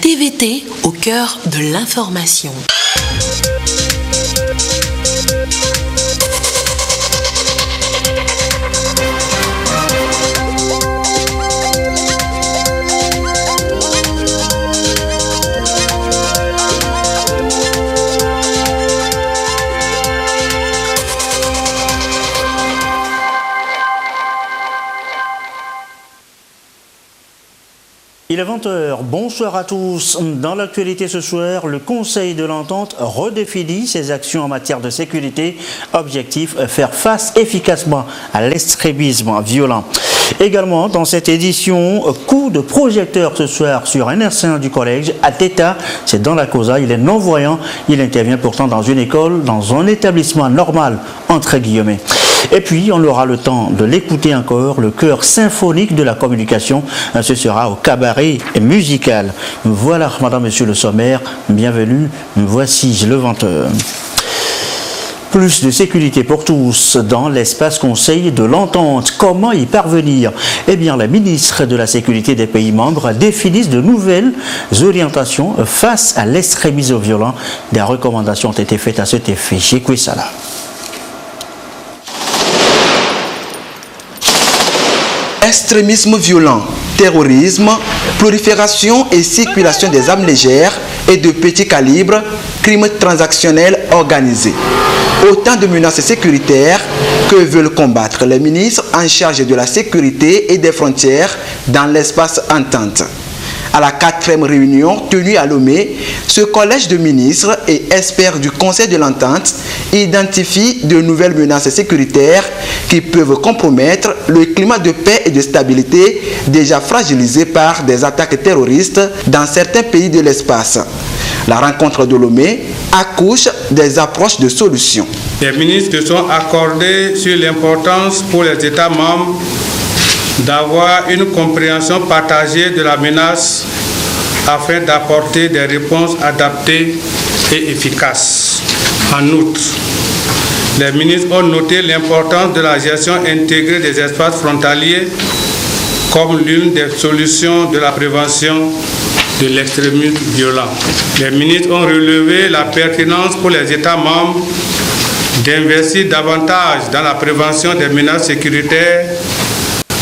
TVT au cœur de l'information. Il est 20h, bonsoir à tous. Dans l'actualité ce soir, le Conseil de l'Entente redéfinit ses actions en matière de sécurité. Objectif, faire face efficacement à l'extrémisme violent. Également, dans cette édition, coup de projecteur ce soir sur un enseignant du collège à Teta, c'est dans la Causa, il est non-voyant, il intervient pourtant dans une école, dans un établissement normal, entre guillemets. Et puis, on aura le temps de l'écouter encore, le chœur symphonique de la communication, ce sera au cabaret musical. Voilà, madame, monsieur le sommaire, bienvenue, voici le 20h. Plus de sécurité pour tous dans l'espace Conseil de l'Entente. Comment y parvenir? Eh bien, la ministre de la Sécurité des pays membres définit de nouvelles orientations face à l'extrémisme violent. Des recommandations ont été faites à cet effet. Chez Kwesala. Extrémisme violent, terrorisme, prolifération et circulation des armes légères et de petit calibre, crimes transactionnels organisés. Autant de menaces sécuritaires que veulent combattre les ministres en charge de la sécurité et des frontières dans l'espace Entente. À la 4e réunion tenue à Lomé, ce collège de ministres et experts du Conseil de l'Entente identifie de nouvelles menaces sécuritaires qui peuvent compromettre le climat de paix et de stabilité déjà fragilisé par des attaques terroristes dans certains pays de l'espace. La rencontre de Lomé accouche des approches de solutions. Les ministres se sont accordés sur l'importance pour les États membres d'avoir une compréhension partagée de la menace afin d'apporter des réponses adaptées et efficaces. En outre, les ministres ont noté l'importance de la gestion intégrée des espaces frontaliers comme l'une des solutions de la prévention de l'extrémisme violent. Les ministres ont relevé la pertinence pour les États membres d'investir davantage dans la prévention des menaces sécuritaires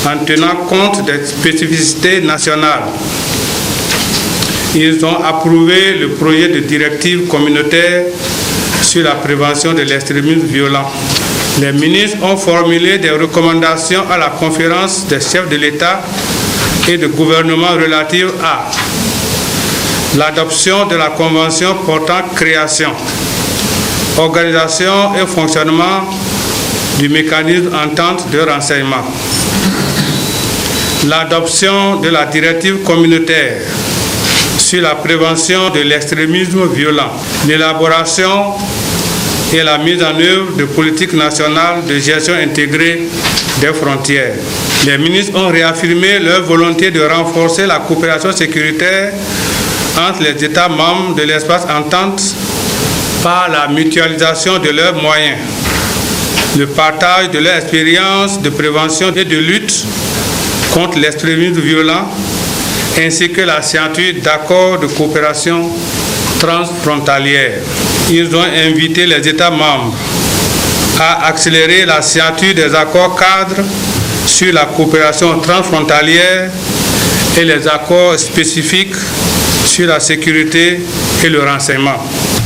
en tenant compte des spécificités nationales. Ils ont approuvé le projet de directive communautaire sur la prévention de l'extrémisme violent. Les ministres ont formulé des recommandations à la conférence des chefs de l'État et de gouvernement relatives à l'adoption de la convention portant création, organisation et fonctionnement du mécanisme Entente de renseignement, l'adoption de la directive communautaire sur la prévention de l'extrémisme violent, l'élaboration et la mise en œuvre de politiques nationales de gestion intégrée des frontières. Les ministres ont réaffirmé leur volonté de renforcer la coopération sécuritaire entre les États membres de l'espace Entente par la mutualisation de leurs moyens, le partage de leur expérience de prévention et de lutte contre l'extrémisme violent, ainsi que la signature d'accords de coopération transfrontalière. Ils ont invité les États membres à accélérer la signature des accords cadres sur la coopération transfrontalière et les accords spécifiques sur la sécurité et le renseignement.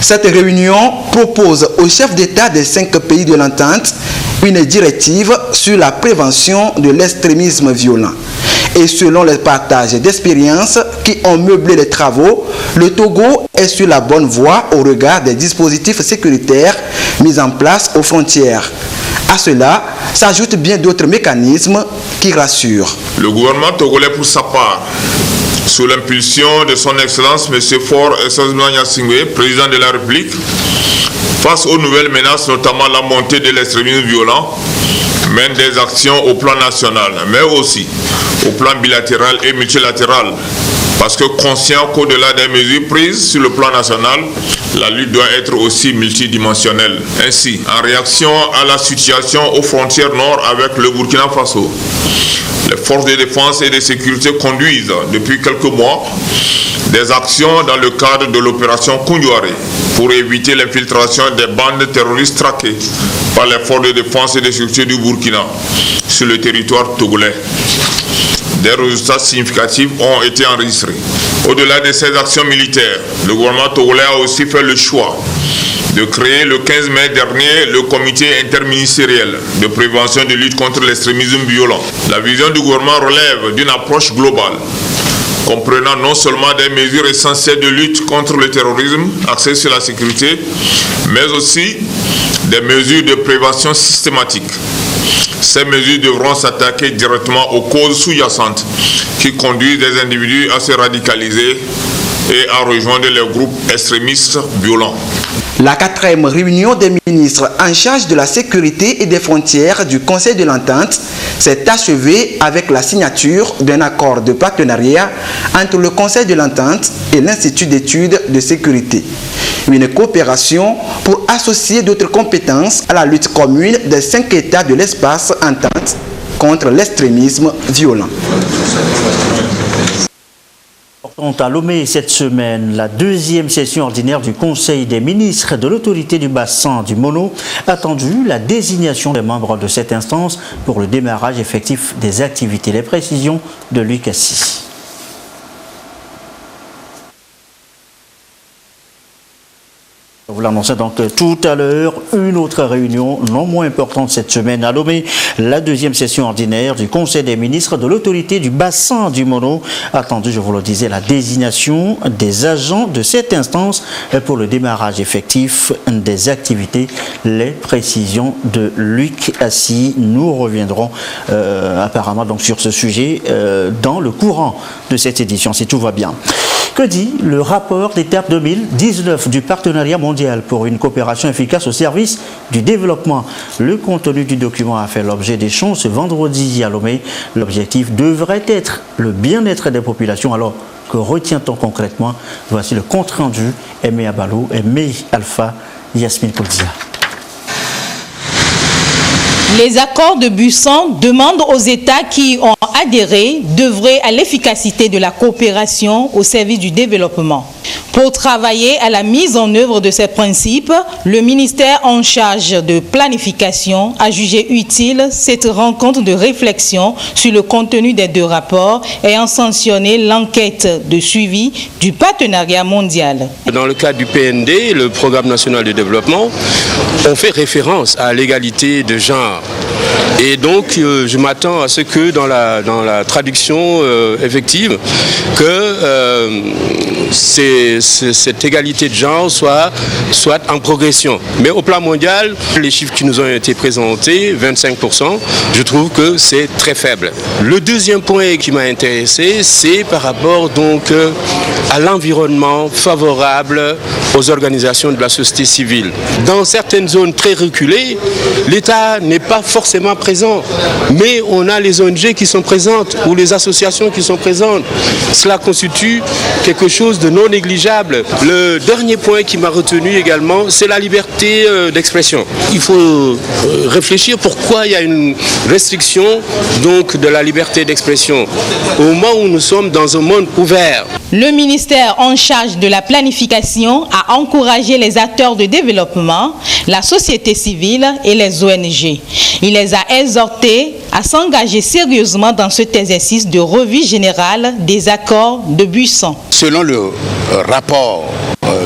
Cette réunion propose aux chefs d'État des 5 pays de l'Entente une directive sur la prévention de l'extrémisme violent. Et selon les partages d'expériences qui ont meublé les travaux, le Togo est sur la bonne voie au regard des dispositifs sécuritaires mis en place aux frontières. À cela s'ajoutent bien d'autres mécanismes qui rassurent. Le gouvernement togolais, pour sa part, sous l'impulsion de son Excellence M. Faure Essaouira-Gnassingbé, président de la République, face aux nouvelles menaces, notamment la montée de l'extrémisme violent, mène des actions au plan national, mais aussi au plan bilatéral et multilatéral Parce que conscient qu'au-delà des mesures prises sur le plan national, la lutte doit être aussi multidimensionnelle. Ainsi, en réaction à la situation aux frontières nord avec le Burkina Faso, les forces de défense et de sécurité conduisent depuis quelques mois des actions dans le cadre de l'opération Koundiouaré pour éviter l'infiltration des bandes terroristes traquées par les forces de défense et de sécurité du Burkina sur le territoire togolais. Des résultats significatifs ont été enregistrés. Au-delà de ces actions militaires, le gouvernement togolais a aussi fait le choix de créer le 15 mai dernier le comité interministériel de prévention de lutte contre l'extrémisme violent. La vision du gouvernement relève d'une approche globale, comprenant non seulement des mesures essentielles de lutte contre le terrorisme, axées sur la sécurité, mais aussi des mesures de prévention systématique. Ces mesures devront s'attaquer directement aux causes sous-jacentes qui conduisent des individus à se radicaliser et à rejoindre les groupes extrémistes violents. La 4e réunion des ministres en charge de la sécurité et des frontières du Conseil de l'Entente s'est achevée avec la signature d'un accord de partenariat entre le Conseil de l'Entente et l'Institut d'études de sécurité. Une coopération pour associer d'autres compétences à la lutte commune des 5 États de l'espace Entente contre l'extrémisme violent. À Lomé cette semaine, la 2e session ordinaire du Conseil des ministres de l'autorité du bassin du Mono attendu la désignation des membres de cette instance pour le démarrage effectif des activités. Les précisions de Luc Assis. Vous l'annoncez donc tout à l'heure, une autre réunion non moins importante cette semaine à Lomé, la 2e session ordinaire du Conseil des ministres de l'autorité du bassin du Mono. Attendu, je vous le disais, la désignation des agents de cette instance pour le démarrage effectif des activités. Les précisions de Luc Assis. Nous reviendrons apparemment donc sur ce sujet dans le courant de cette édition, si tout va bien. Que dit le rapport d'étape 2019 du partenariat mondial pour une coopération efficace au service du développement? Le contenu du document a fait l'objet d'échanges ce vendredi à Lomé. L'objectif devrait être le bien-être des populations. Alors, que retient-on concrètement? Voici le compte-rendu. Aimé Abalou, Aimé Alpha, Yasmine Koudia. Les accords de Busan demandent aux États qui ont adhéré d'œuvrer à l'efficacité de la coopération au service du développement. Pour travailler à la mise en œuvre de ces principes, le ministère en charge de planification a jugé utile cette rencontre de réflexion sur le contenu des 2 rapports ayant sanctionné l'enquête de suivi du partenariat mondial. Dans le cadre du PND, le Programme national de développement, on fait référence à l'égalité de genre. Et donc, je m'attends à ce que dans la traduction effective, que cette égalité de genre soit en progression. Mais au plan mondial, les chiffres qui nous ont été présentés, 25%, je trouve que c'est très faible. Le deuxième point qui m'a intéressé, c'est par rapport donc à l'environnement favorable aux organisations de la société civile. Dans certaines zones très reculées, l'État n'est pas forcément présent, mais on a les ONG qui sont présentes ou les associations qui sont présentes. Cela constitue quelque chose de non négligeable. Le dernier point qui m'a retenu également, c'est la liberté d'expression. Il faut réfléchir pourquoi il y a une restriction donc de la liberté d'expression au moment où nous sommes dans un monde ouvert. Le ministère en charge de la planification a encouragé les acteurs de développement, la société civile et les ONG. Il les a exhortés à s'engager sérieusement dans cet exercice de revue générale des accords de Busan. Selon le rapport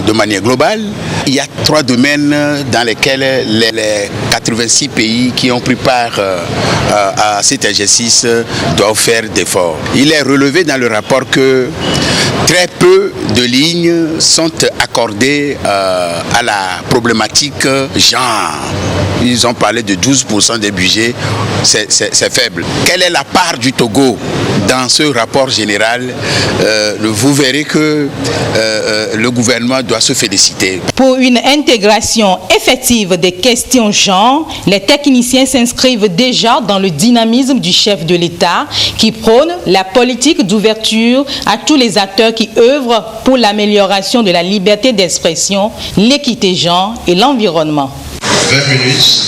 de manière globale, il y a 3 domaines dans lesquels les 86 pays qui ont pris part à cet exercice doivent faire d'efforts. Il est relevé dans le rapport que très peu de lignes sont accordées à la problématique genre. Ils ont parlé de 12% des budgets, c'est faible. Quelle est la part du Togo dans ce rapport général? Vous verrez que le gouvernement doit se féliciter. Pour une intégration effective des questions genre, les techniciens s'inscrivent déjà dans le dynamisme du chef de l'État qui prône la politique d'ouverture à tous les acteurs qui œuvrent pour l'amélioration de la liberté d'expression, l'équité genre et l'environnement. 20 minutes.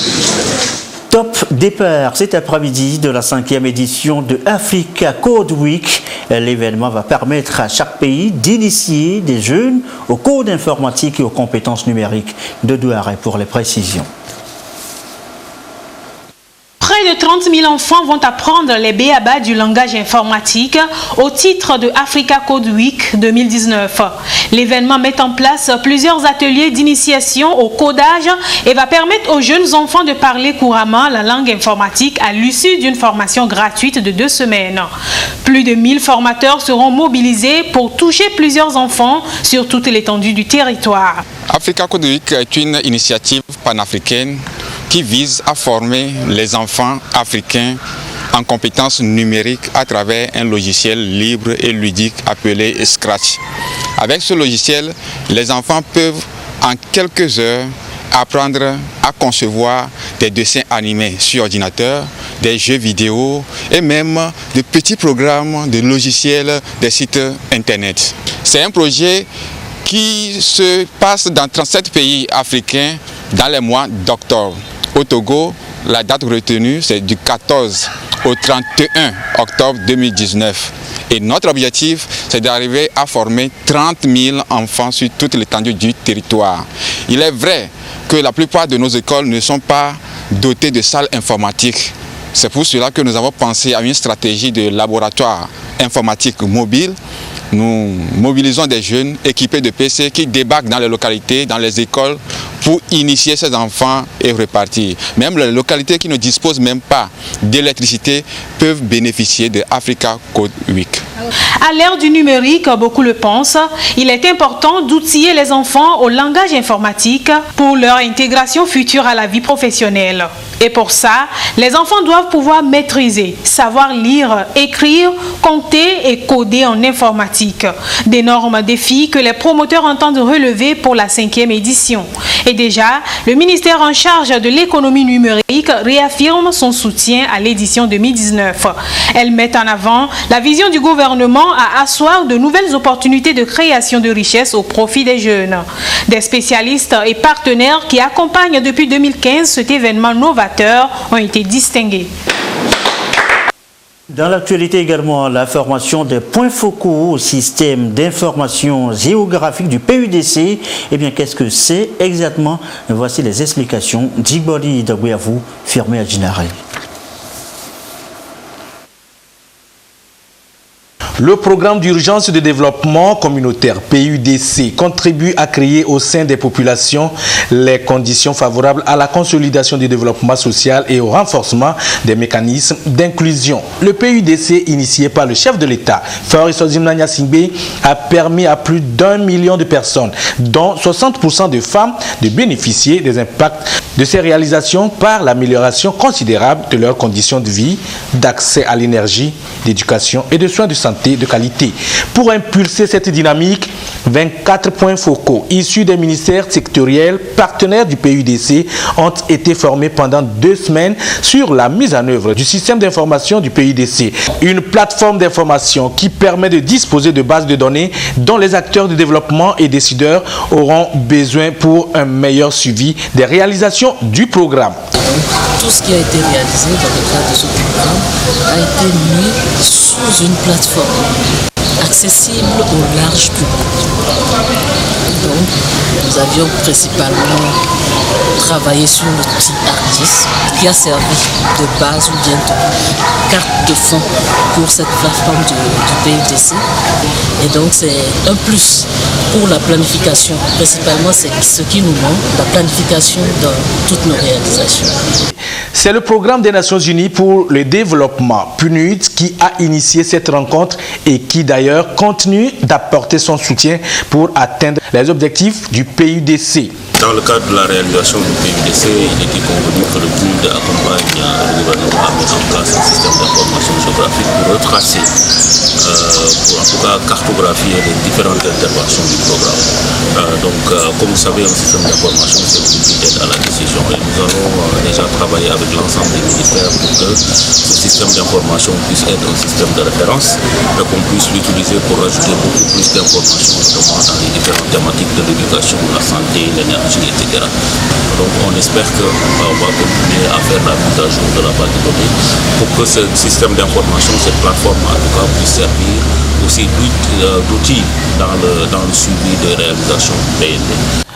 Top départ cet après-midi de la 5e édition de Africa Code Week. L'événement va permettre à chaque pays d'initier des jeunes au code informatique et aux compétences numériques. De Douaré pour les précisions. Près de 30 000 enfants vont apprendre les b.a.-ba du langage informatique au titre de Africa Code Week 2019. L'événement met en place plusieurs ateliers d'initiation au codage et va permettre aux jeunes enfants de parler couramment la langue informatique à l'issue d'une formation gratuite de 2 semaines. Plus de 1000 formateurs seront mobilisés pour toucher plusieurs enfants sur toute l'étendue du territoire. Africa Code Week est une initiative panafricaine qui vise à former les enfants africains en compétences numériques à travers un logiciel libre et ludique appelé Scratch. Avec ce logiciel, les enfants peuvent en quelques heures apprendre à concevoir des dessins animés sur ordinateur, des jeux vidéo et même de petits programmes, de logiciels, des sites internet. C'est un projet qui se passe dans 37 pays africains dans les mois d'octobre. Au Togo, la date retenue, c'est du 14 au 31 octobre 2019. Et notre objectif, c'est d'arriver à former 30 000 enfants sur toute l'étendue du territoire. Il est vrai que la plupart de nos écoles ne sont pas dotées de salles informatiques. C'est pour cela que nous avons pensé à une stratégie de laboratoire informatique mobile. Nous mobilisons des jeunes équipés de PC qui débarquent dans les localités, dans les écoles, pour initier ces enfants et repartir. Même les localités qui ne disposent même pas d'électricité peuvent bénéficier de Africa Code Week. À l'ère du numérique, beaucoup le pensent, il est important d'outiller les enfants au langage informatique pour leur intégration future à la vie professionnelle. Et pour ça, les enfants doivent pouvoir maîtriser, savoir lire, écrire, compter et coder en informatique. D'énormes défis que les promoteurs entendent relever pour la 5e édition. Et déjà, le ministère en charge de l'économie numérique réaffirme son soutien à l'édition 2019. Elle met en avant la vision du gouvernement à asseoir de nouvelles opportunités de création de richesses au profit des jeunes. Des spécialistes et partenaires qui accompagnent depuis 2015 cet événement novateur ont été distingués. Dans l'actualité également, la formation des points focaux au système d'information géographique du PUDC. Eh bien, qu'est-ce que c'est exactement? Voici les explications d'Igboli Dagouavou, firmé à Ginaré. Le programme d'urgence de développement communautaire PUDC contribue à créer au sein des populations les conditions favorables à la consolidation du développement social et au renforcement des mécanismes d'inclusion. Le PUDC, initié par le chef de l'État, Fabrice Ousmane Singbe, a permis à plus d'1 million de personnes, dont 60% de femmes, de bénéficier des impacts de ces réalisations par l'amélioration considérable de leurs conditions de vie, d'accès à l'énergie, d'éducation et de soins de santé de qualité. Pour impulser cette dynamique, 24 points focaux issus des ministères sectoriels partenaires du PUDC ont été formés pendant 2 semaines sur la mise en œuvre du système d'information du PUDC, une plateforme d'information qui permet de disposer de bases de données dont les acteurs de développement et décideurs auront besoin pour un meilleur suivi des réalisations du programme. Tout ce qui a été réalisé dans le cadre de ce programme a été mis sous une plateforme accessible au large public. Donc, nous avions principalement travaillé sur l'outil ARDIS qui a servi de base ou bien de carte de fond pour cette plateforme du PUDC. Et donc, c'est un plus pour la planification. Principalement, c'est ce qui nous manque, la planification dans toutes nos réalisations. C'est le programme des Nations Unies pour le développement, PNUD, qui a initié cette rencontre et qui d'ailleurs continue d'apporter son soutien pour atteindre les objectifs du PUDC. Dans le cadre de la réalisation du PUDC, il était convenu que le PNUD accompagne le gouvernement à mettre en place un système d'information géographique pour retracer, pour en tout cas cartographier les différentes interventions du programme. Comme vous savez, un système d'information, c'est une outil d'aide à la décision. Et nous allons déjà travailler avec l'ensemble des ministères pour que ce système d'information puisse être un système de référence et qu'on puisse l'utiliser pour ajouter beaucoup plus d'informations, notamment dans les différentes thématiques de l'éducation, la santé, l'énergie, etc. Donc on espère qu'on va continuer à faire la mise à jour de la base de données pour que ce système d'information, cette plateforme en tout cas, puisse servir aussi d'outil dans le suivi des réalisations PND.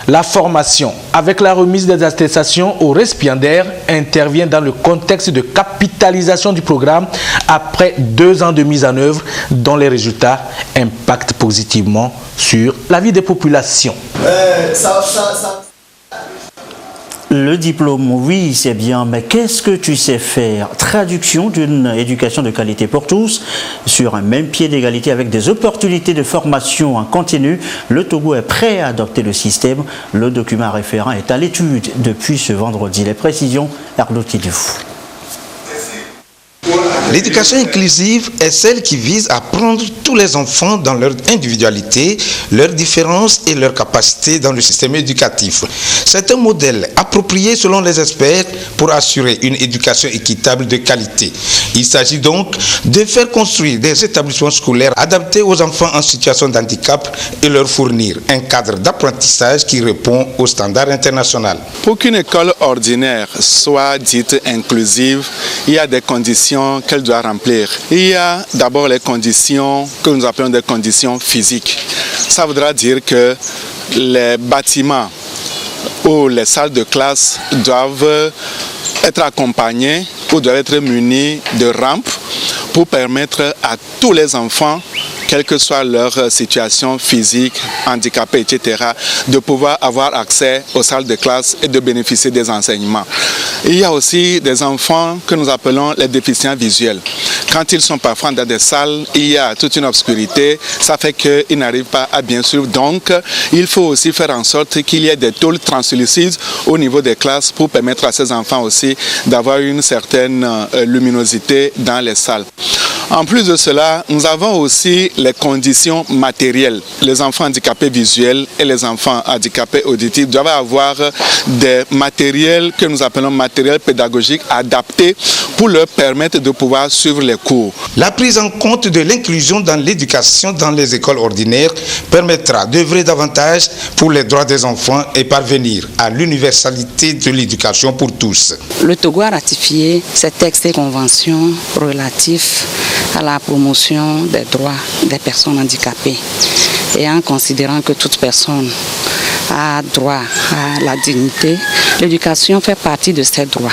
La formation, avec la remise des attestations aux récipiendaires, intervient dans le contexte de capitalisation du programme après 2 ans de mise en œuvre dont les résultats impactent positivement sur la vie des populations. Le diplôme, oui, c'est bien, mais qu'est-ce que tu sais faire? Traduction d'une éducation de qualité pour tous, sur un même pied d'égalité avec des opportunités de formation en continu. Le Togo est prêt à adopter le système. Le document référent est à l'étude depuis ce vendredi. Les précisions, Arnaud Tidifou. L'éducation inclusive est celle qui vise à prendre tous les enfants dans leur individualité, leurs différences et leurs capacités dans le système éducatif. C'est un modèle approprié selon les experts pour assurer une éducation équitable de qualité. Il s'agit donc de faire construire des établissements scolaires adaptés aux enfants en situation de handicap et leur fournir un cadre d'apprentissage qui répond aux standards internationaux. Pour qu'une école ordinaire soit dite inclusive, il y a des conditions qu'elle doit remplir. Il y a d'abord les conditions que nous appelons des conditions physiques. Ça voudra dire que les bâtiments ou les salles de classe doivent être accompagnés ou doivent être munis de rampes pour permettre à tous les enfants, quelle que soit leur situation physique, handicapée, etc., de pouvoir avoir accès aux salles de classe et de bénéficier des enseignements. Il y a aussi des enfants que nous appelons les déficients visuels. Quand ils sont parfois dans des salles, il y a toute une obscurité, ça fait qu'ils n'arrivent pas à bien suivre. Donc, il faut aussi faire en sorte qu'il y ait des tôles translucides au niveau des classes pour permettre à ces enfants aussi d'avoir une certaine luminosité dans les salles. En plus de cela, nous avons aussi les conditions matérielles. Les enfants handicapés visuels et les enfants handicapés auditifs doivent avoir des matériels que nous appelons matériels pédagogiques adaptés pour leur permettre de pouvoir suivre les cours. La prise en compte de l'inclusion dans l'éducation dans les écoles ordinaires permettra d'œuvrer davantage pour les droits des enfants et parvenir à l'universalité de l'éducation pour tous. Le Togo a ratifié ces textes et conventions relatifs à la promotion des droits des personnes handicapées et en considérant que toute personne a droit à la dignité, l'éducation fait partie de ces droits.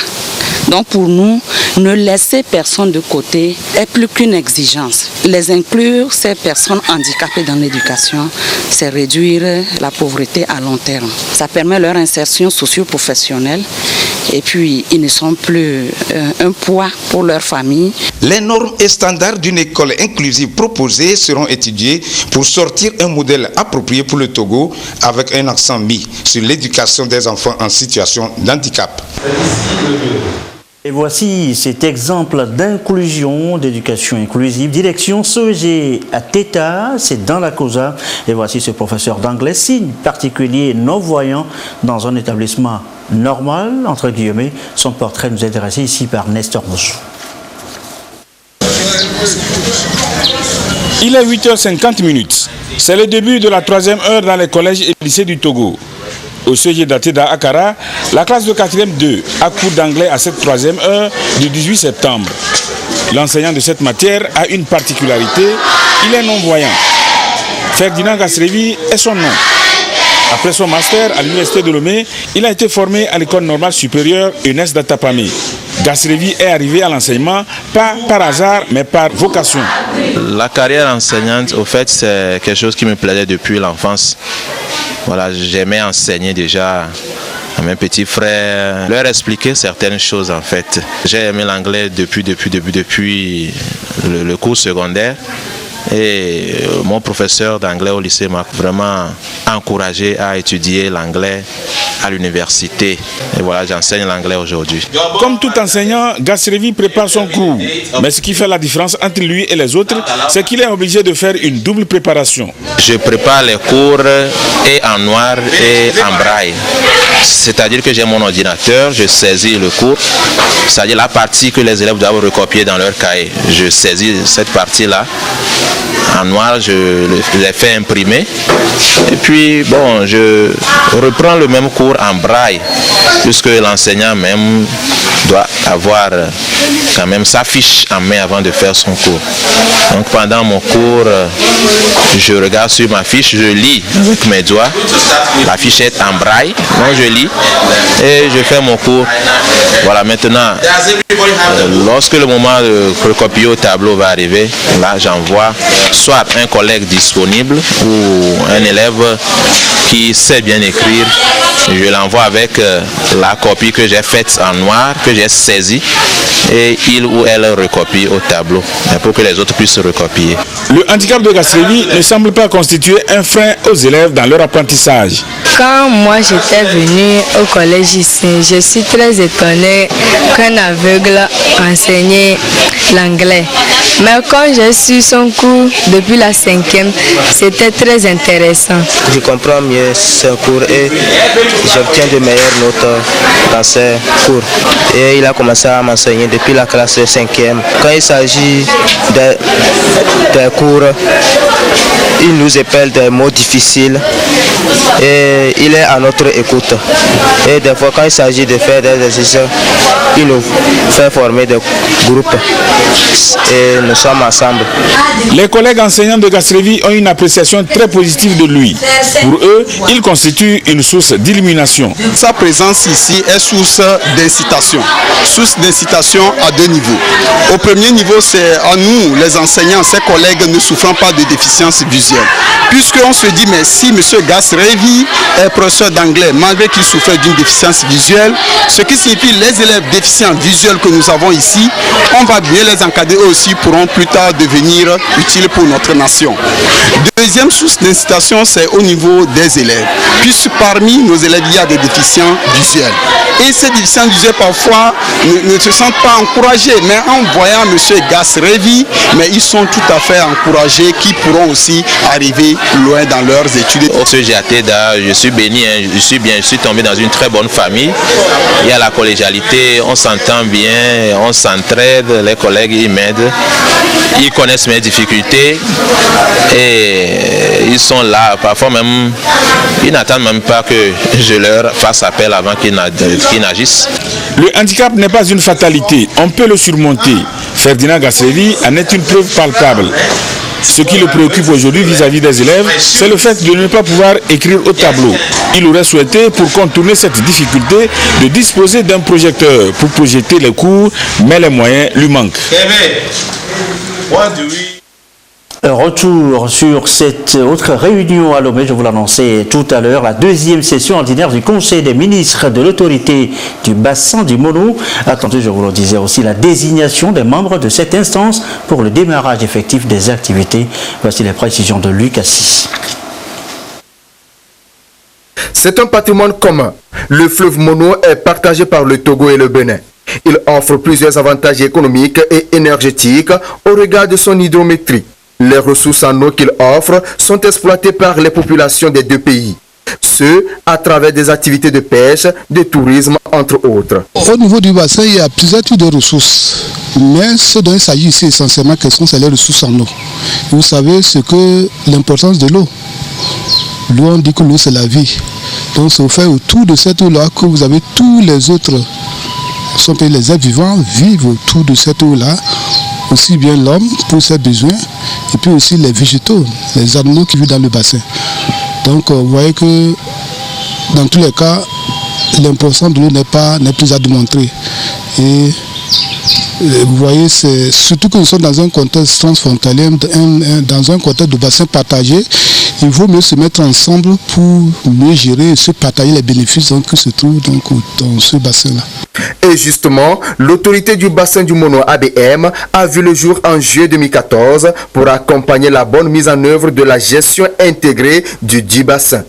Donc pour nous, ne laisser personne de côté est plus qu'une exigence. Les inclure, ces personnes handicapées dans l'éducation, c'est réduire la pauvreté à long terme. Ça permet leur insertion socio-professionnelle et puis ils ne sont plus un poids pour leur famille. Les normes et standards d'une école inclusive proposées seront étudiées pour sortir un modèle approprié pour le Togo avec un accent mis sur l'éducation des enfants en situation de handicap. Et voici cet exemple d'inclusion, d'éducation inclusive, direction Sogé à Teta, c'est dans la Cosa. Et voici ce professeur d'anglais, signe particulier non-voyant dans un établissement normal, entre guillemets. Son portrait nous est dressé ici par Nestor Moussou. Il est 8h50. C'est le début de la 3e heure dans les collèges et lycées du Togo. Au CG d'Ateda Akara, la classe de 4e 2 a cours d'anglais à cette 3e heure du 18 septembre. L'enseignant de cette matière a une particularité, il est non-voyant. Ferdinand Gasrevi est son nom. Après son master à l'université de Lomé, il a été formé à l'école normale supérieure Enes d'Atapamé. Gasrevi est arrivé à l'enseignement pas par hasard mais par vocation. La carrière enseignante, au fait, c'est quelque chose qui me plaisait depuis l'enfance. Voilà, j'aimais enseigner déjà à mes petits frères, leur expliquer certaines choses en fait. J'ai aimé l'anglais depuis le cours secondaire. Et mon professeur d'anglais au lycée m'a vraiment encouragé à étudier l'anglais, à l'université. Et voilà, j'enseigne l'anglais aujourd'hui. Comme tout enseignant, Gasrevi prépare son cours. Mais ce qui fait la différence entre lui et les autres, c'est qu'il est obligé de faire une double préparation. Je prépare les cours et en noir et en braille. C'est-à-dire que j'ai mon ordinateur, je saisis le cours, c'est-à-dire la partie que les élèves doivent recopier dans leur cahier. Je saisis cette partie-là. En noir, je les fais imprimer. Et puis, bon, je reprends le même cours en braille, puisque l'enseignant même doit avoir quand même sa fiche en main avant de faire son cours. Donc, pendant mon cours, je regarde sur ma fiche, je lis avec mes doigts. La fiche est en braille, donc je lis et je fais mon cours. Voilà, maintenant, lorsque le moment de recopier au tableau va arriver, là, j'envoie soit un collègue disponible ou un élève qui sait bien écrire. Je l'envoie avec la copie que j'ai faite en noir, que j'ai saisie, et il ou elle recopie au tableau pour que les autres puissent recopier. Le handicap de Gasrevi ne semble pas constituer un frein aux élèves dans leur apprentissage. Quand moi j'étais venue au collège ici, je suis très étonnée qu'un aveugle enseignait l'anglais. Mais quand j'ai su son cours depuis la 5e, c'était très intéressant. Je comprends mieux son cours et j'obtiens de meilleures notes dans ses cours. Et il a commencé à m'enseigner depuis la classe de 5e. Quand il s'agit des cours, il nous appelle des mots difficiles et il est à notre écoute. Et des fois, quand il s'agit de faire des exercices, il nous fait former des groupes et nous sommes ensemble. Les collègues enseignants de Gasrevi ont une appréciation très positive de lui. Pour eux, il constitue une source d'illumination. Sa présence ici est source d'incitation. Source d'incitation à deux niveaux. Au premier niveau, c'est à nous, les enseignants, ses collègues ne souffrant pas de déficience visuelle. Puisqu'on se dit, mais si M. Gasrevi est professeur d'anglais, malgré qu'il souffrait d'une déficience visuelle, ce qui signifie les élèves déficients visuels que nous avons ici, on va bien les encadrer, eux aussi pourront plus tard devenir utiles pour notre nation. Deuxième source d'incitation, c'est au niveau des élèves. Puisque parmi nos élèves, il y a des déficients visuels. Et ces déficients visuels, parfois, ne se sentent pas encouragés. Mais en voyant M. Gasrevi, mais ils sont tout à fait encouragés, qui pourront aussi arriver loin dans leurs études. Au CGATEDA, je suis béni, je suis tombé dans une très bonne famille. Il y a la collégialité, on s'entend bien, on s'entraide, les collègues ils m'aident, ils connaissent mes difficultés et ils sont là. Parfois même, ils n'attendent même pas que je leur fasse appel avant qu'ils n'agissent. Le handicap n'est pas une fatalité, on peut le surmonter. Ferdinand Gasrevi en est une preuve palpable. Ce qui le préoccupe aujourd'hui vis-à-vis des élèves, c'est le fait de ne pas pouvoir écrire au tableau. Il aurait souhaité, pour contourner cette difficulté, de disposer d'un projecteur pour projeter les cours, mais les moyens lui manquent. Retour sur cette autre réunion à Lomé, je vous l'annonçais tout à l'heure, la deuxième session ordinaire du Conseil des ministres de l'autorité du bassin du Mono. Attendez, je vous le disais aussi, la désignation des membres de cette instance pour le démarrage effectif des activités. Voici les précisions de Luc Assis. C'est un patrimoine commun. Le fleuve Mono est partagé par le Togo et le Bénin. Il offre plusieurs avantages économiques et énergétiques au regard de son hydrométrie. Les ressources en eau qu'il offre sont exploitées par les populations des deux pays. Ce, à travers des activités de pêche, de tourisme, entre autres. Au niveau du bassin, il y a plusieurs types de ressources. Mais ce dont il s'agit ici essentiellement, c'est les ressources en eau. Vous savez ce que l'importance de l'eau. L'eau, on dit que l'eau c'est la vie. Donc c'est au fait autour de cette eau-là que vous avez tous les autres, les êtres vivants vivent autour de cette eau-là. Aussi bien l'homme pour ses besoins, et puis aussi les végétaux, les animaux qui vivent dans le bassin. Donc vous voyez que dans tous les cas, l'importance de l'eau n'est plus à démontrer. Et vous voyez, c'est surtout que nous sommes dans un contexte transfrontalier, dans un contexte de bassin partagé. Il vaut mieux se mettre ensemble pour mieux gérer et se partager les bénéfices qui se trouvent dans ce bassin-là. Et justement, l'autorité du bassin du Mono ABM a vu le jour en juillet 2014 pour accompagner la bonne mise en œuvre de la gestion intégrée du dit bassin.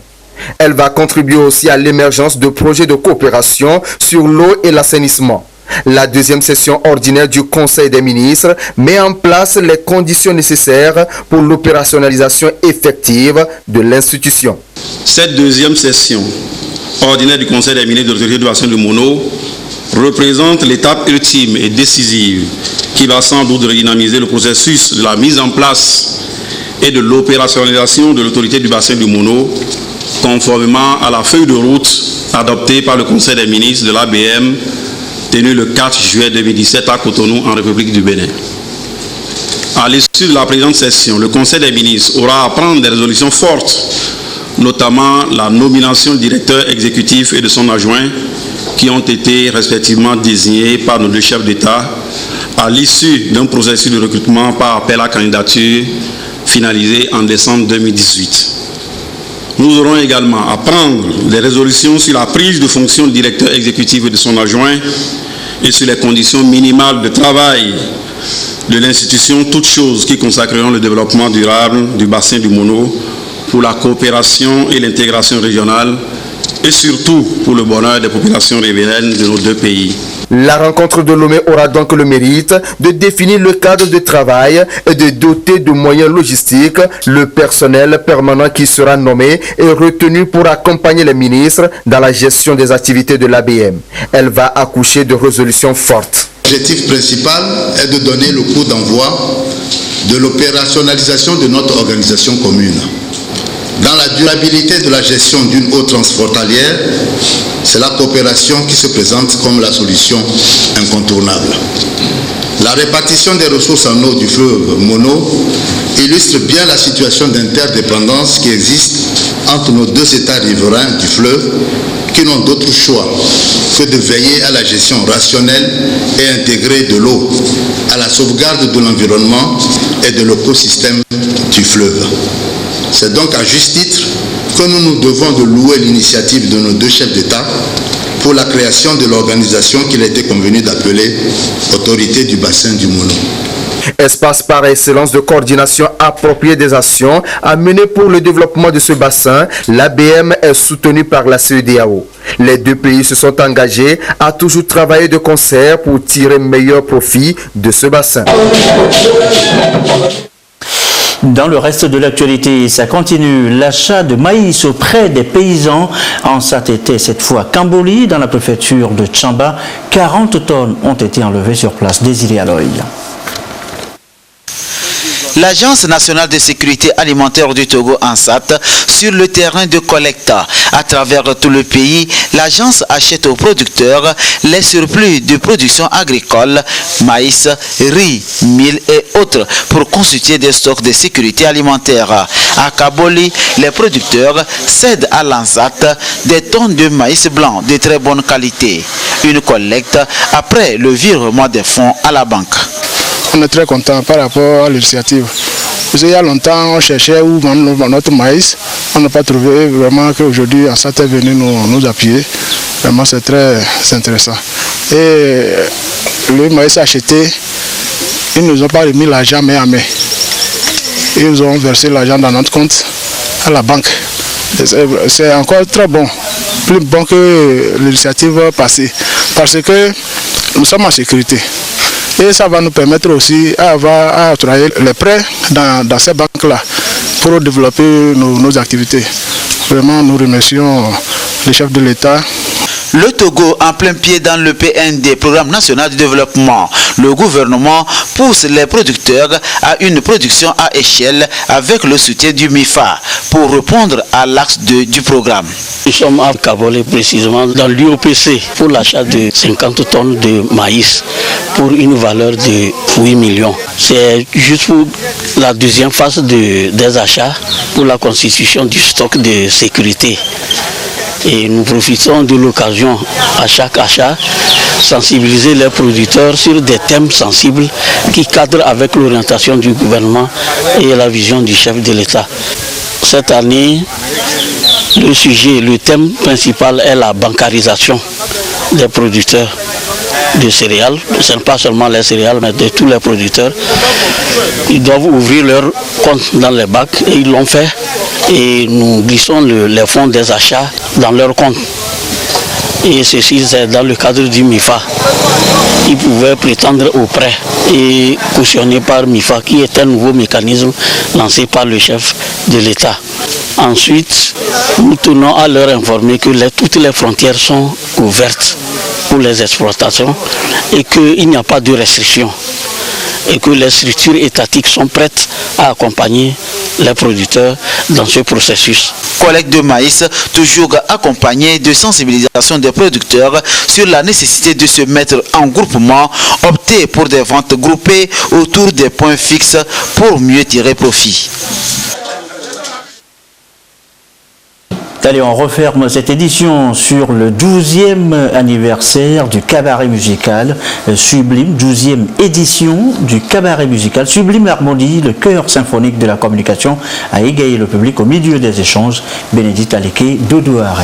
Elle va contribuer aussi à l'émergence de projets de coopération sur l'eau et l'assainissement. La deuxième session ordinaire du Conseil des ministres met en place les conditions nécessaires pour l'opérationnalisation effective de l'institution. Cette deuxième session ordinaire du Conseil des ministres de l'autorité du bassin du Mono représente l'étape ultime et décisive qui va sans doute redynamiser le processus de la mise en place et de l'opérationnalisation de l'autorité du bassin du Mono, conformément à la feuille de route adoptée par le Conseil des ministres de l'ABM tenu le 4 juillet 2017 à Cotonou, en République du Bénin. À l'issue de la présente session, le Conseil des ministres aura à prendre des résolutions fortes, notamment la nomination du directeur exécutif et de son adjoint, qui ont été respectivement désignés par nos deux chefs d'État à l'issue d'un processus de recrutement par appel à candidature finalisé en décembre 2018. Nous aurons également à prendre des résolutions sur la prise de fonction du directeur exécutif et de son adjoint et sur les conditions minimales de travail de l'institution, toutes choses qui consacreront le développement durable du bassin du Mono pour la coopération et l'intégration régionale et surtout pour le bonheur des populations riveraines de nos deux pays. La rencontre de Lomé aura donc le mérite de définir le cadre de travail et de doter de moyens logistiques le personnel permanent qui sera nommé et retenu pour accompagner les ministres dans la gestion des activités de l'ABM. Elle va accoucher de résolutions fortes. L'objectif principal est de donner le coup d'envoi de l'opérationnalisation de notre organisation commune. Dans la durabilité de la gestion d'une eau transfrontalière, c'est la coopération qui se présente comme la solution incontournable. La répartition des ressources en eau du fleuve Mono illustre bien la situation d'interdépendance qui existe entre nos deux États riverains du fleuve qui n'ont d'autre choix que de veiller à la gestion rationnelle et intégrée de l'eau, à la sauvegarde de l'environnement et de l'écosystème du fleuve. C'est donc à juste titre que nous nous devons de louer l'initiative de nos deux chefs d'État pour la création de l'organisation qu'il a été convenu d'appeler Autorité du bassin du Mono. Espace par excellence de coordination appropriée des actions à mener pour le développement de ce bassin, l'ABM est soutenue par la CEDEAO. Les deux pays se sont engagés à toujours travailler de concert pour tirer meilleur profit de ce bassin. Dans le reste de l'actualité, ça continue. L'achat de maïs auprès des paysans en Satété, cette fois Kamboli, dans la préfecture de Tchamba. 40 tonnes ont été enlevées sur place. Désiré Aloy. L'Agence nationale de sécurité alimentaire du Togo, ANSAT, sur le terrain de collecte. À travers tout le pays, l'agence achète aux producteurs les surplus de production agricole, maïs, riz, mil et autres pour constituer des stocks de sécurité alimentaire. À Kaboli, les producteurs cèdent à l'ANSAT des tonnes de maïs blanc de très bonne qualité. Une collecte après le virement des fonds à la banque. On est très content par rapport à l'initiative. Parce qu'il y a longtemps, on cherchait où vendre notre maïs. On n'a pas trouvé vraiment qu'aujourd'hui, ANSAT est venu nous appuyer. Vraiment, c'est très intéressant. Et le maïs acheté, ils ne nous ont pas remis l'argent main à main. Ils nous ont versé l'argent dans notre compte à la banque. C'est encore très bon, plus bon que l'initiative passée. Parce que nous sommes en sécurité. Et ça va nous permettre aussi à travailler les prêts dans ces banques-là pour développer nos activités. Vraiment, nous remercions les chefs de l'État. Le Togo en plein pied dans le PND, Programme national de développement. Le gouvernement pousse les producteurs à une production à échelle avec le soutien du MIFA pour répondre à l'axe du programme. Nous sommes à Kabolé précisément dans l'UOPC pour l'achat de 50 tonnes de maïs pour une valeur de 8 millions. C'est juste pour la deuxième phase des achats pour la constitution du stock de sécurité. Et nous profitons de l'occasion à chaque achat, sensibiliser les producteurs sur des thèmes sensibles qui cadrent avec l'orientation du gouvernement et la vision du chef de l'État. Cette année, le thème principal est la bancarisation des producteurs de céréales. Ce n'est pas seulement les céréales, mais de tous les producteurs. Ils doivent ouvrir leur compte dans les banques et ils l'ont fait. et nous glissons les fonds des achats dans leur compte. Et ceci, c'est dans le cadre du MIFA. Ils pouvaient prétendre au prêt et cautionné par MIFA, qui est un nouveau mécanisme lancé par le chef de l'État. Ensuite, nous tenons à leur informer que toutes les frontières sont ouvertes pour les exploitations et qu'il n'y a pas de restrictions et que les structures étatiques sont prêtes à accompagner les producteurs dans ce processus. Collecte de maïs, toujours accompagnée de sensibilisation des producteurs sur la nécessité de se mettre en groupement, opter pour des ventes groupées autour des points fixes pour mieux tirer profit. Allez, on referme cette édition sur le 12e anniversaire du cabaret musical Sublime, 12e édition du cabaret musical Sublime Harmonie, le chœur symphonique de la communication, a égayé le public au milieu des échanges. Bénédicte Aléké, Dodo Arrêt.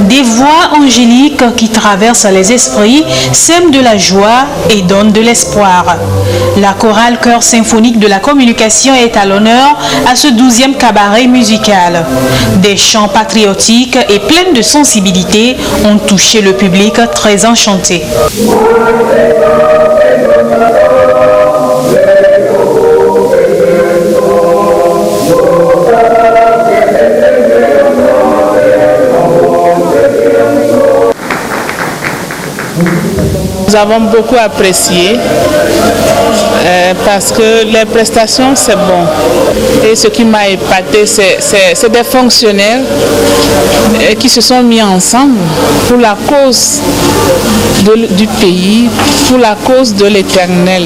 Des voix angéliques qui traversent les esprits, sèment de la joie et donnent de l'espoir. La chorale chœur symphonique de la communication est à l'honneur à ce 12e cabaret musical. Des chants patriotiques et pleins de sensibilité ont touché le public très enchanté. Nous avons beaucoup apprécié parce que les prestations c'est bon. Et ce qui m'a épaté, c'est des fonctionnaires qui se sont mis ensemble pour la cause du pays, pour la cause de l'éternel.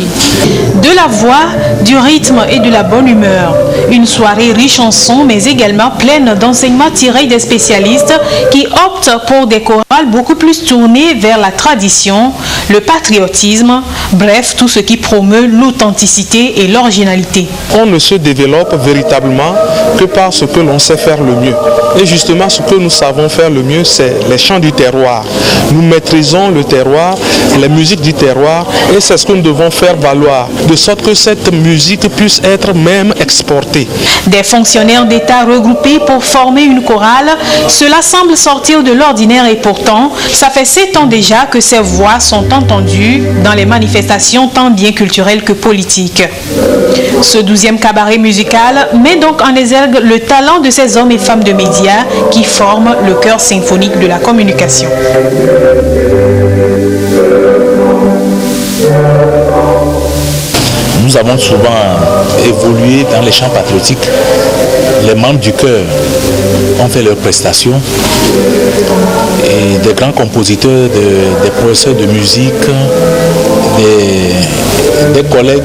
De la voix, du rythme et de la bonne humeur. Une soirée riche en sons mais également pleine d'enseignements tirés des spécialistes qui optent pour des chorales beaucoup plus tournées vers la tradition, le patriotisme, bref, tout ce qui promeut l'authenticité et l'originalité. On ne se développe véritablement que par ce que l'on sait faire le mieux. Et justement, ce que nous savons faire le mieux, c'est les chants du terroir. Nous maîtrisons le terroir, les musiques du terroir, et c'est ce que nous devons faire valoir, de sorte que cette musique puisse être même exportée. Des fonctionnaires d'État regroupés pour former une chorale, cela semble sortir de l'ordinaire et pourtant, ça fait 7 ans déjà que ces voix sont entendues dans les manifestations tant bien culturelles que politiques. Ce 12e cabaret musical met donc en exergue le talent de ces hommes et femmes de médias qui forment le chœur symphonique de la communication. Nous avons souvent évolué dans les chants patriotiques. Les membres du chœur ont fait leurs prestations et des grands compositeurs, des professeurs de musique, des collègues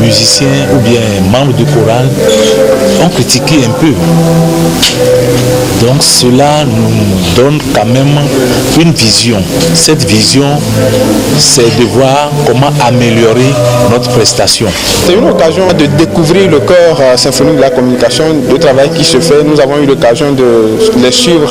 musiciens ou bien membres du choral ont critiqué un peu. Donc cela nous donne quand même une vision. Cette vision, c'est de voir comment améliorer notre prestation. C'est une occasion de découvrir le chœur symphonique de la communication, le travail qui se fait. Nous avons eu l'occasion de les suivre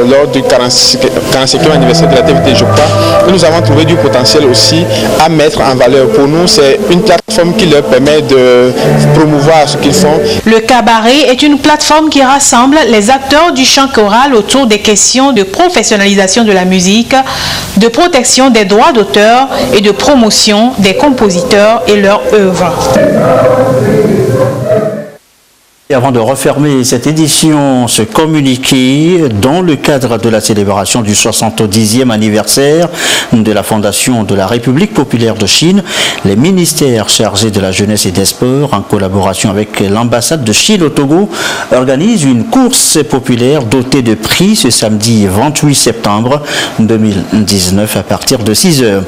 lors du 45e anniversaire de la TVT, je crois. Et nous avons trouvé du potentiel aussi à mettre en valeur. Pour nous, c'est une plateforme qui leur permet de promouvoir ce qu'ils font. Le cabaret est une plateforme qui rassemble les acteurs du chant choral autour des questions de professionnalisation de la musique, de protection des droits d'auteur et de promotion des compositeurs et leurs œuvres. Et avant de refermer cette édition, ce communiqué dans le cadre de la célébration du 70e anniversaire de la Fondation de la République populaire de Chine, les ministères chargés de la jeunesse et des sports, en collaboration avec l'ambassade de Chine au Togo, organisent une course populaire dotée de prix ce samedi 28 septembre 2019 à partir de 6h.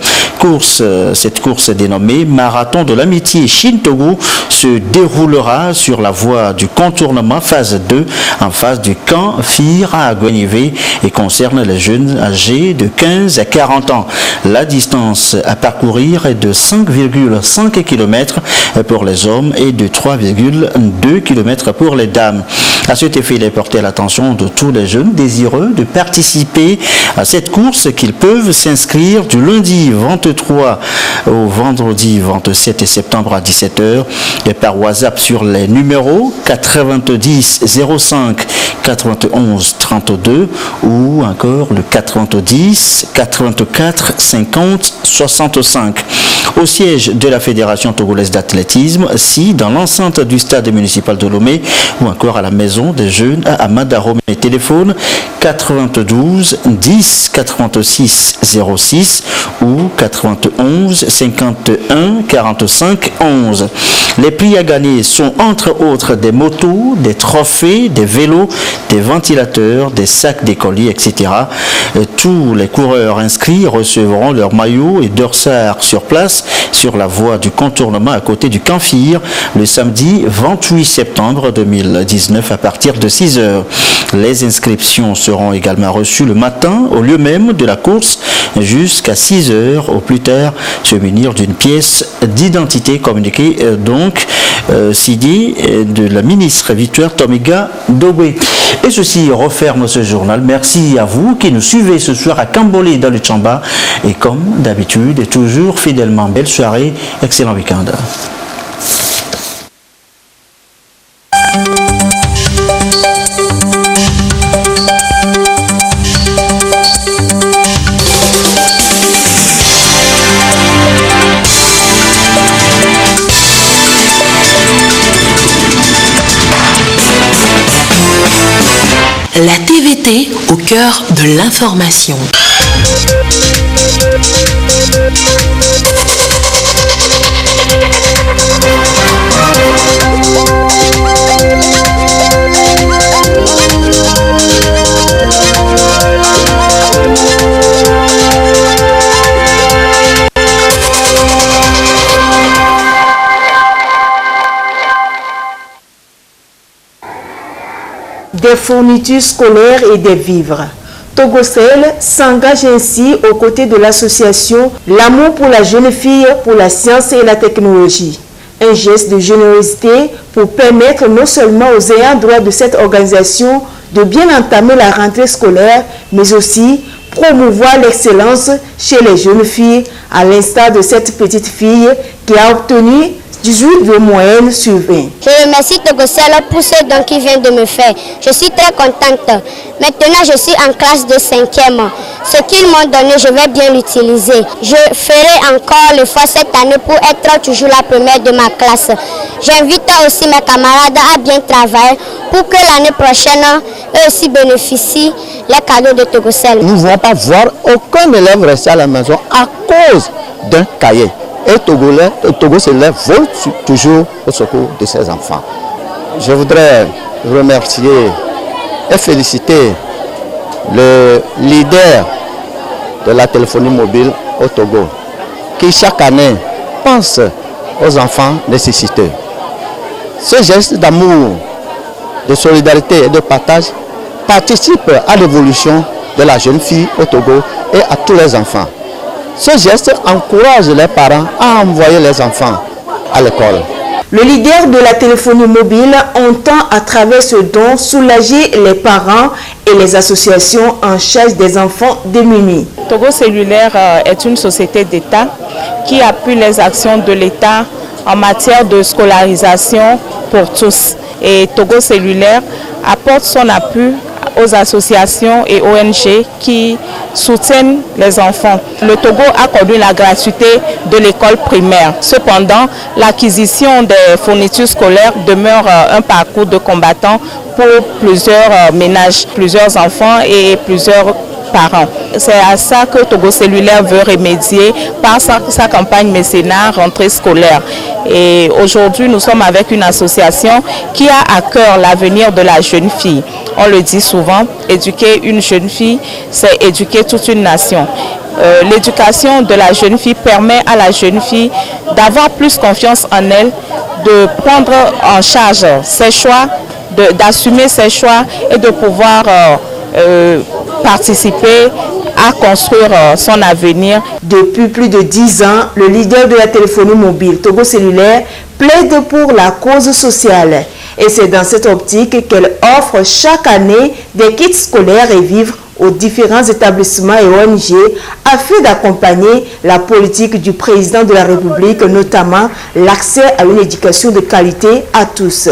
Cette course dénommée Marathon de l'amitié Chine-Togo se déroulera sur la voie du du contournement phase 2 en face du camp FIR à Agonivé et concerne les jeunes âgés de 15 à 40 ans. La distance à parcourir est de 5,5 km pour les hommes et de 3,2 km pour les dames. À cet effet, il est porté à l'attention de tous les jeunes désireux de participer à cette course qu'ils peuvent s'inscrire du lundi 23 au vendredi 27 septembre à 17h et par WhatsApp sur les numéros 90 05 91 32 ou encore le 90 84 50 65. Au siège de la Fédération togolaise d'athlétisme, si dans l'enceinte du stade municipal de Lomé ou encore à la maison des jeunes à Amandarome. Téléphone 92 10 86 06 ou 91 51 45 11. Les prix à gagner sont entre autres des motos, des trophées, des vélos, des ventilateurs, des sacs d'écoliers, etc. Tous les coureurs inscrits recevront leur maillot et dorsard sur place sur la voie du contournement à côté du Camp FIR le samedi 28 septembre 2019 à partir de 6h. Les inscriptions seront également reçues le matin au lieu même de la course jusqu'à 6h au plus tard se munir d'une pièce d'identité communiquée Sidi de la ministre Victoire Tomiga Dogwe. Et ceci referme ce journal. Merci à vous qui nous suivez ce soir à Kambolé dans le Tchamba et comme d'habitude et toujours fidèlement, belle soirée, excellent week-end. La TVT au cœur de l'information. Des fournitures scolaires et des vivres. Togocel s'engage ainsi aux côtés de l'association L'amour pour la jeune fille pour la science et la technologie. Un geste de générosité pour permettre non seulement aux ayants droit de cette organisation de bien entamer la rentrée scolaire, mais aussi promouvoir l'excellence chez les jeunes filles, à l'instar de cette petite fille qui a obtenu 18 de moyenne sur 20. Je remercie Togocel pour ce don qu'il vient de me faire. Je suis très contente. Maintenant, je suis en classe de 5e. Ce qu'ils m'ont donné, je vais bien l'utiliser. Je ferai encore l'effort cette année pour être toujours la première de ma classe. J'invite aussi mes camarades à bien travailler pour que l'année prochaine, eux aussi bénéficient les cadeaux de Togocel. Nous ne voulons pas voir aucun élève rester à la maison à cause d'un cahier. Et Togo se lève toujours au secours de ses enfants. Je voudrais remercier et féliciter le leader de la téléphonie mobile au Togo, qui chaque année pense aux enfants nécessiteux. Ce geste d'amour, de solidarité et de partage participe à l'évolution de la jeune fille au Togo et à tous les enfants. Ce geste encourage les parents à envoyer les enfants à l'école. Le leader de la téléphonie mobile entend à travers ce don soulager les parents et les associations en charge des enfants démunis. Togo Cellulaire est une société d'État qui appuie les actions de l'État en matière de scolarisation pour tous. Et Togo Cellulaire apporte son appui aux associations et ONG qui soutiennent les enfants. Le Togo accorde la gratuité de l'école primaire. Cependant, l'acquisition des fournitures scolaires demeure un parcours de combattant pour plusieurs ménages, plusieurs enfants et plusieurs parents. C'est à ça que Togo Cellulaire veut remédier par sa campagne mécénat rentrée scolaire. Et aujourd'hui, nous sommes avec une association qui a à cœur l'avenir de la jeune fille. On le dit souvent, éduquer une jeune fille, c'est éduquer toute une nation. l'éducation de la jeune fille permet à la jeune fille d'avoir plus confiance en elle, de prendre en charge ses choix, d'assumer ses choix et de pouvoir participer à construire son avenir. Depuis plus de 10 ans, le leader de la téléphonie mobile Togo Cellulaire plaide pour la cause sociale. Et c'est dans cette optique qu'elle offre chaque année des kits scolaires et vivres aux différents établissements et ONG afin d'accompagner la politique du président de la République, notamment l'accès à une éducation de qualité à tous.